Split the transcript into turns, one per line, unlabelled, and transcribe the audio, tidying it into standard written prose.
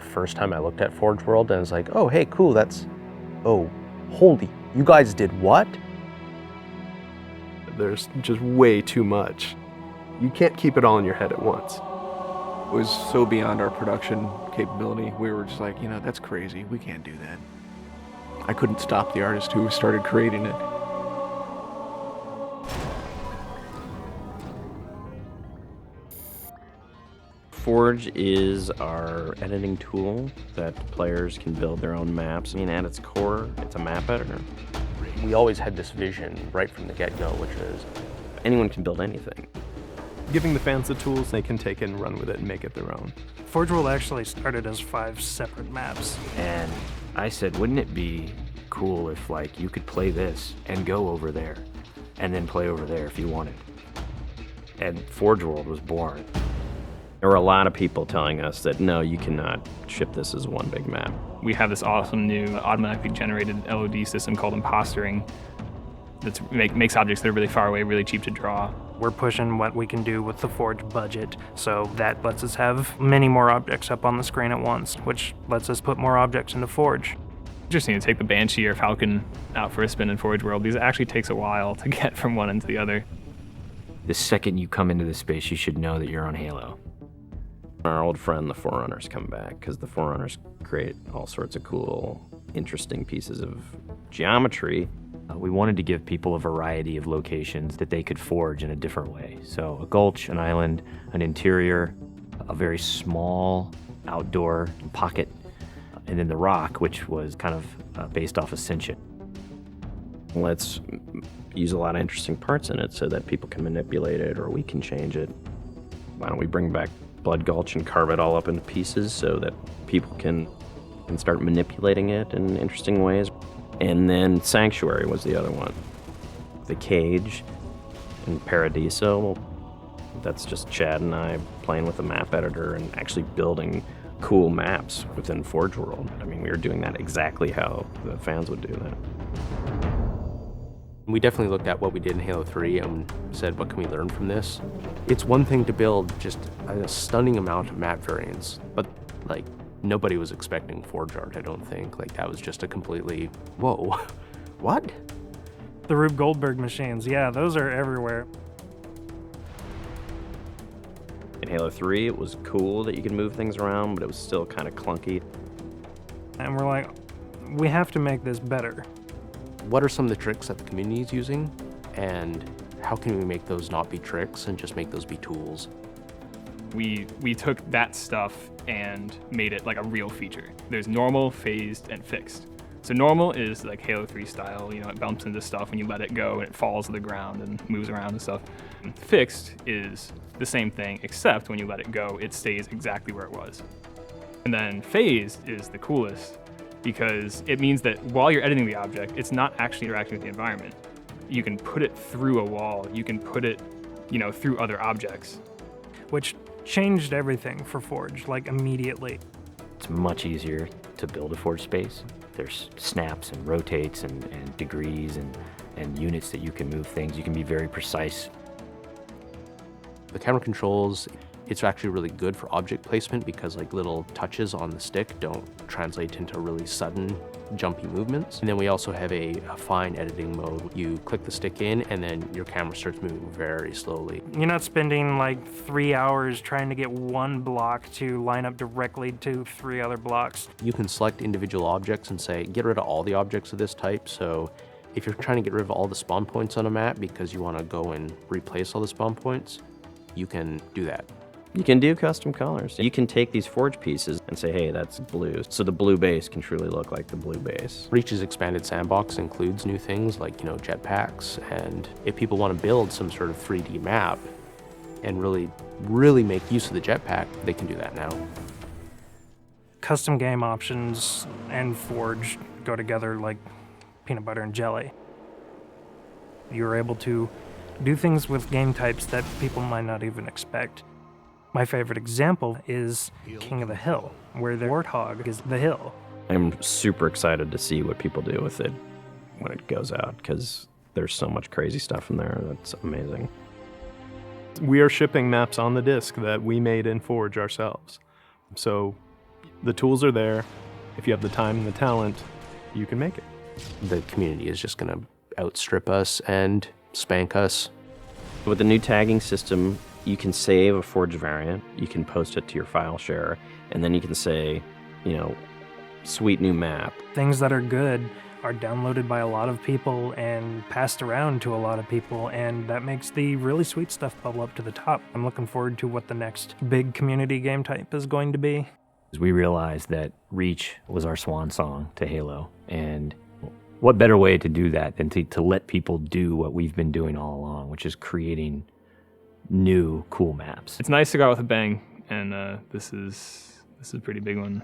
the first time I looked at Forge World and I was like, oh, hey, cool, oh, holy, you guys did what?
There's just way too much. You can't keep it all in your head at once.
It was so beyond our production capability. We were just like, that's crazy. We can't do that. I couldn't stop the artist who started creating it.
Forge is our editing tool that players can build their own maps. I mean, at its core, it's a map editor.
We always had this vision right from the get-go, which is
anyone can build anything.
Giving the fans the tools, they can take it and run with it and make it their own.
Forge World actually started as 5 separate maps.
And I said, wouldn't it be cool if like you could play this and go over there and then play over there if you wanted? And Forge World was born. There were a lot of people telling us that, no, you cannot ship this as one big map.
We have this awesome new automatically generated LOD system called impostering that makes objects that are really far away really cheap to draw.
We're pushing what we can do with the Forge budget, so that lets us have many more objects up on the screen at once, which lets us put more objects into Forge.
Interesting to take the Banshee or Falcon out for a spin in Forge World, because it actually takes a while to get from one end to the other.
The second you come into this space, you should know that you're on Halo. Our old friend, the Forerunners, come back, because the Forerunners create all sorts of cool, interesting pieces of geometry. We wanted to give people a variety of locations that they could forge in a different way. So a gulch, an island, an interior, a very small outdoor pocket, and then the rock, which was kind of based off Ascension. Let's use a lot of interesting parts in it so that people can manipulate it or we can change it. Why don't we bring back Blood Gulch and carve it all up into pieces so that people can start manipulating it in interesting ways. And then Sanctuary was the other one. The Cage and Paradiso, well, that's just Chad and I playing with the map editor and actually building cool maps within Forge World. I mean, we were doing that exactly how the fans would do that.
we definitely looked at what we did in Halo 3 and said, what can we learn from this? It's one thing to build just a stunning amount of map variants, but like nobody was expecting Forge art, I don't think. Like that was just a completely, whoa, what?
The Rube Goldberg machines, yeah, those are everywhere.
In Halo 3, it was cool that you could move things around, but it was still kind of clunky.
And we're like, we have to make this better.
What are some of the tricks that the community is using, and how can we make those not be tricks and just make those be tools?
We took that stuff and made it like a real feature. There's normal, phased, and fixed. So normal is like Halo 3 style, you know, it bumps into stuff when you let it go and it falls to the ground and moves around and stuff. And fixed is the same thing, except when you let it go, it stays exactly where it was. And then phased is the coolest because it means that while you're editing the object, it's not actually interacting with the environment. You can put it through a wall, you can put it, you know, through other objects.
Which changed everything for Forge, like immediately.
It's much easier to build a Forge space. There's snaps and rotates and degrees and units that you can move things. You can be very precise.
The camera controls, it's actually really good for object placement because like little touches on the stick don't translate into really sudden jumpy movements. And then we also have a fine editing mode. You click the stick in and then your camera starts moving very slowly.
You're not spending like 3 hours trying to get one block to line up directly to 3 other blocks.
You can select individual objects and say, get rid of all the objects of this type. So if you're trying to get rid of all the spawn points on a map because you want to go and replace all the spawn points, you can do that.
You can do custom colors. You can take these Forge pieces and say, hey, that's blue. So the blue base can truly look like the blue base.
Reach's expanded sandbox includes new things like, you know, jetpacks. And if people want to build some sort of 3D map and really make use of the jetpack, they can do that now.
Custom game options and Forge go together like peanut butter and jelly. You're able to do things with game types that people might not even expect. My favorite example is King of the Hill, where the warthog is the hill.
I'm super excited to see what people do with it when it goes out, because there's so much crazy stuff in there that's amazing.
We are shipping maps on the disc that we made in Forge ourselves. So The tools are there. If you have the time and the talent, you can make it.
The community is just going to outstrip us and spank us.
With the new tagging system, you can save a forged variant, you can post it to your file share, and then you can say, you know, sweet new map.
Things that are good are downloaded by a lot of people and passed around to a lot of people, and that makes the really sweet stuff bubble up to the top. I'm looking forward to what the next big community game type is going to be.
We realized that Reach was our swan song to Halo, and what better way to do that than to let people do what we've been doing all along, which is creating new cool maps.
It's nice to go out with a bang, and this is a pretty big one.